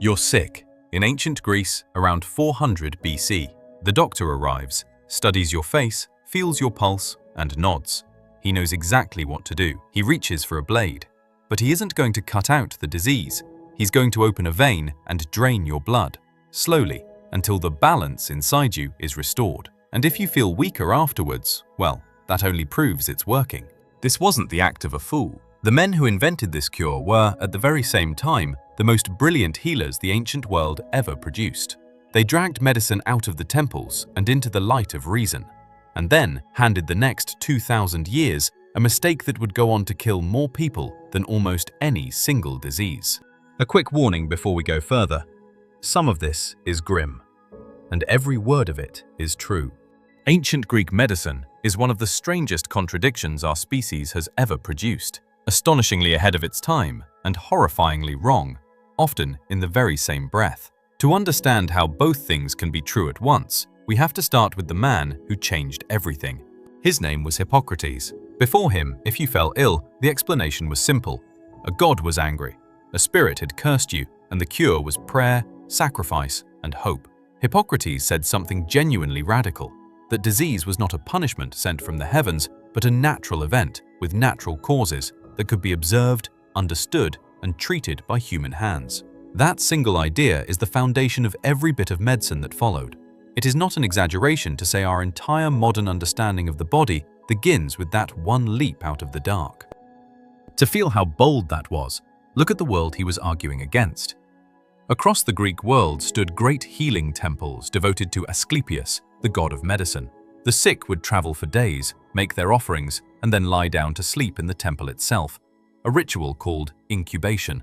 You're sick. In ancient Greece, around 400 BC, the doctor arrives, studies your face, feels your pulse, and nods. He knows exactly what to do. He reaches for a blade. But he isn't going to cut out the disease. He's going to open a vein and drain your blood, slowly, until the balance inside you is restored. And if you feel weaker afterwards, well, that only proves it's working. This wasn't the act of a fool. The men who invented this cure were, at the very same time, the most brilliant healers the ancient world ever produced. They dragged medicine out of the temples and into the light of reason, and then handed the next 2,000 years a mistake that would go on to kill more people than almost any single disease. A quick warning before we go further. Some of this is grim, and every word of it is true. Ancient Greek medicine is one of the strangest contradictions our species has ever produced, astonishingly ahead of its time and horrifyingly wrong, often in the very same breath. To understand how both things can be true at once, we have to start with the man who changed everything. His name was Hippocrates. Before him, if you fell ill, the explanation was simple. A god was angry, a spirit had cursed you, and the cure was prayer, sacrifice, and hope. Hippocrates said something genuinely radical, that disease was not a punishment sent from the heavens, but a natural event with natural causes that could be observed, understood, and treated by human hands. That single idea is the foundation of every bit of medicine that followed. It is not an exaggeration to say our entire modern understanding of the body begins with that one leap out of the dark. To feel how bold that was, look at the world he was arguing against. Across the Greek world stood great healing temples devoted to Asclepius, the god of medicine. The sick would travel for days, make their offerings, and then lie down to sleep in the temple itself, a ritual called incubation,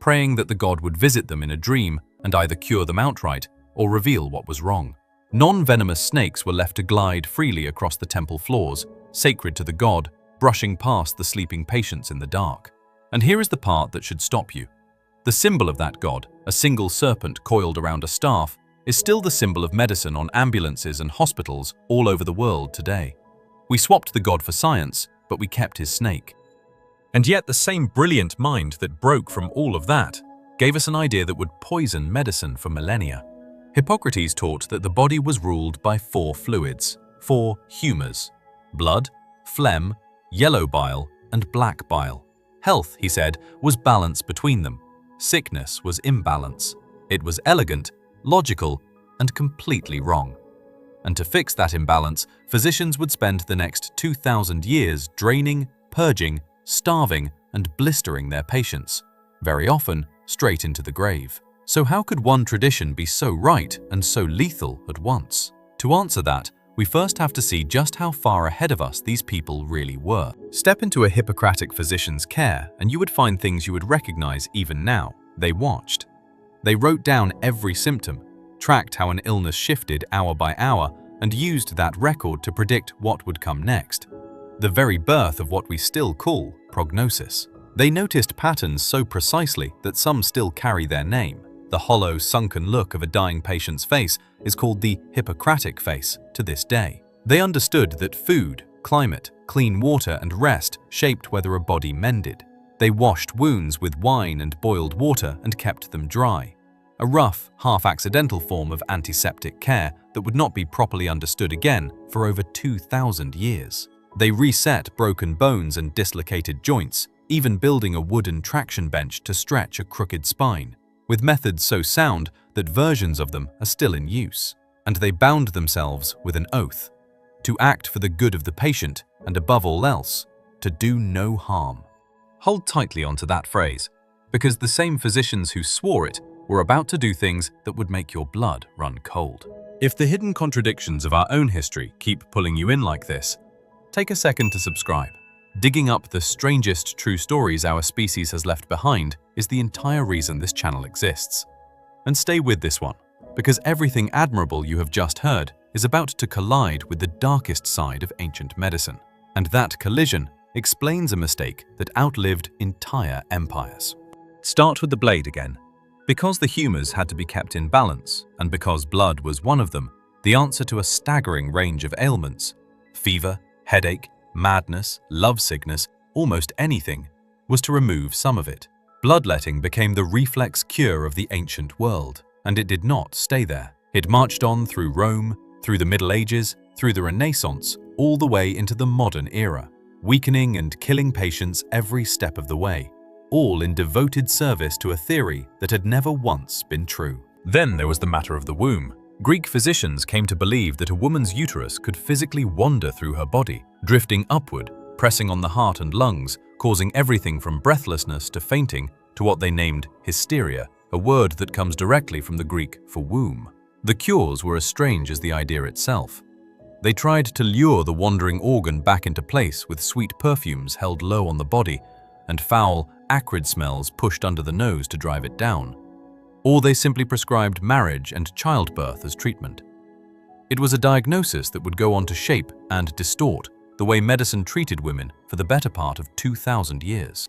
praying that the god would visit them in a dream and either cure them outright or reveal what was wrong. Non-venomous snakes were left to glide freely across the temple floors, sacred to the god, brushing past the sleeping patients in the dark. And here is the part that should stop you. The symbol of that god, a single serpent coiled around a staff, is still the symbol of medicine on ambulances and hospitals all over the world today. We swapped the god for science, but we kept his snake. And yet the same brilliant mind that broke from all of that gave us an idea that would poison medicine for millennia. Hippocrates taught that the body was ruled by 4 fluids, 4 humours: blood, phlegm, yellow bile, and black bile. Health, he said, was balance between them. Sickness was imbalance. It was elegant, logical, and completely wrong. And to fix that imbalance, physicians would spend the next 2,000 years draining, purging, starving, and blistering their patients, very often straight into the grave. So how could one tradition be so right and so lethal at once? To answer that, we first have to see just how far ahead of us these people really were. Step into a Hippocratic physician's care and you would find things you would recognize even now. They watched. They wrote down every symptom, tracked how an illness shifted hour by hour, and used that record to predict what would come next. The very birth of what we still call prognosis. They noticed patterns so precisely that some still carry their name. The hollow, sunken look of a dying patient's face is called the Hippocratic face to this day. They understood that food, climate, clean water, and rest shaped whether a body mended. They washed wounds with wine and boiled water and kept them dry. A rough, half-accidental form of antiseptic care that would not be properly understood again for over 2,000 years. They reset broken bones and dislocated joints, even building a wooden traction bench to stretch a crooked spine, with methods so sound that versions of them are still in use. And they bound themselves with an oath, to act for the good of the patient and above all else, to do no harm. Hold tightly onto that phrase, because the same physicians who swore it were about to do things that would make your blood run cold. If the hidden contradictions of our own history keep pulling you in like this, take a second to subscribe. Digging up the strangest true stories our species has left behind is the entire reason this channel exists. And stay with this one, because everything admirable you have just heard is about to collide with the darkest side of ancient medicine. And that collision explains a mistake that outlived entire empires. Start with the blade again. Because the humours had to be kept in balance, and because blood was one of them, the answer to a staggering range of ailments, fever, headache, madness, lovesickness, almost anything, was to remove some of it. Bloodletting became the reflex cure of the ancient world, and it did not stay there. It marched on through Rome, through the Middle Ages, through the Renaissance, all the way into the modern era, weakening and killing patients every step of the way, all in devoted service to a theory that had never once been true. Then there was the matter of the womb. Greek physicians came to believe that a woman's uterus could physically wander through her body, drifting upward, pressing on the heart and lungs, causing everything from breathlessness to fainting to what they named hysteria, a word that comes directly from the Greek for womb. The cures were as strange as the idea itself. They tried to lure the wandering organ back into place with sweet perfumes held low on the body and foul, acrid smells pushed under the nose to drive it down. Or they simply prescribed marriage and childbirth as treatment. It was a diagnosis that would go on to shape and distort the way medicine treated women for the better part of 2,000 years.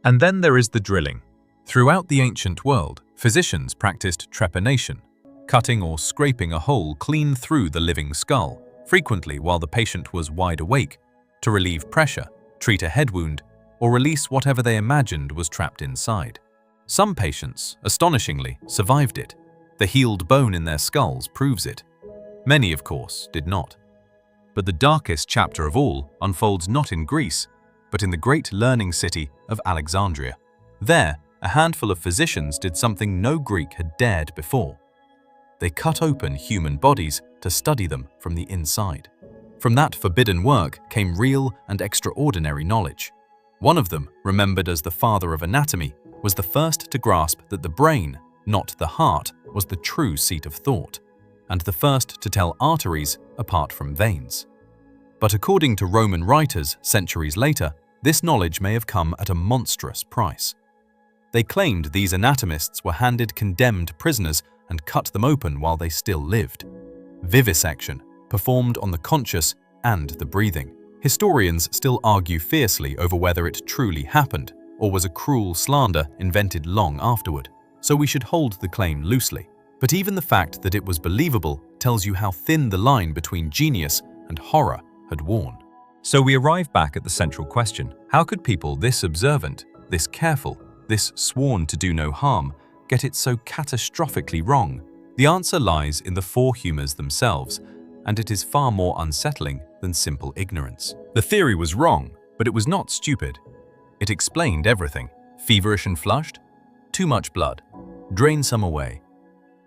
And then there is the drilling. Throughout the ancient world, physicians practiced trepanation, cutting or scraping a hole clean through the living skull, frequently while the patient was wide awake, to relieve pressure, treat a head wound, or release whatever they imagined was trapped inside. Some patients, astonishingly, survived it. The healed bone in their skulls proves it. Many, of course, did not. But the darkest chapter of all unfolds not in Greece, but in the great learning city of Alexandria. There, a handful of physicians did something no Greek had dared before. They cut open human bodies to study them from the inside. From that forbidden work came real and extraordinary knowledge. One of them, remembered as the father of anatomy, was the first to grasp that the brain, not the heart, was the true seat of thought, and the first to tell arteries apart from veins. But according to Roman writers centuries later, this knowledge may have come at a monstrous price. They claimed these anatomists were handed condemned prisoners and cut them open while they still lived. Vivisection, performed on the conscious and the breathing. Historians still argue fiercely over whether it truly happened, or was a cruel slander invented long afterward, so we should hold the claim loosely. But even the fact that it was believable tells you how thin the line between genius and horror had worn. So we arrive back at the central question: how could people this observant, this careful, this sworn to do no harm, get it so catastrophically wrong? The answer lies in the four humours themselves, and it is far more unsettling than simple ignorance. The theory was wrong, but it was not stupid. It explained everything. Feverish and flushed? Too much blood. Drain some away.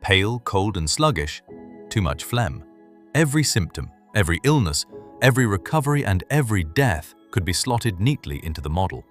Pale, cold and sluggish? Too much phlegm. Every symptom, every illness, every recovery and every death could be slotted neatly into the model.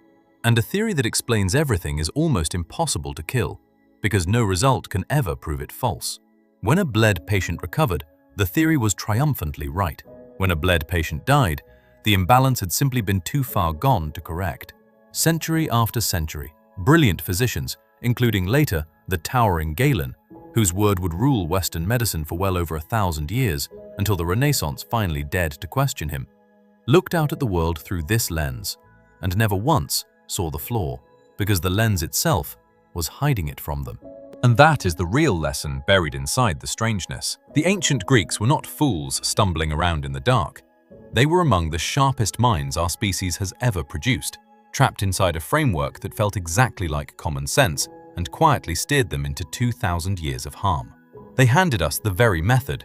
And a theory that explains everything is almost impossible to kill, because no result can ever prove it false. When a Bled patient recovered, the theory was triumphantly right. When a Bled patient died, the imbalance had simply been too far gone to correct. Century after century, brilliant physicians, including later the towering Galen, whose word would rule Western medicine for well over 1,000 years until the Renaissance finally dared to question him, looked out at the world through this lens and never once saw the flaw, because the lens itself was hiding it from them. And that is the real lesson buried inside the strangeness. The ancient Greeks were not fools stumbling around in the dark. They were among the sharpest minds our species has ever produced, trapped inside a framework that felt exactly like common sense and quietly steered them into 2,000 years of harm. They handed us the very method: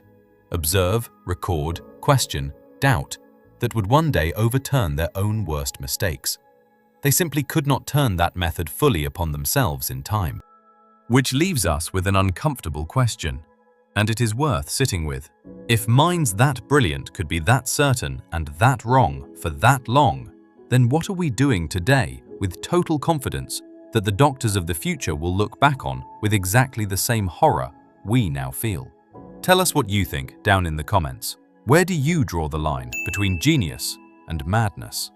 observe, record, question, doubt, that would one day overturn their own worst mistakes. They simply could not turn that method fully upon themselves in time. Which leaves us with an uncomfortable question, and it is worth sitting with. If minds that brilliant could be that certain and that wrong for that long, then what are we doing today with total confidence that the doctors of the future will look back on with exactly the same horror we now feel? Tell us what you think down in the comments. Where do you draw the line between genius and madness?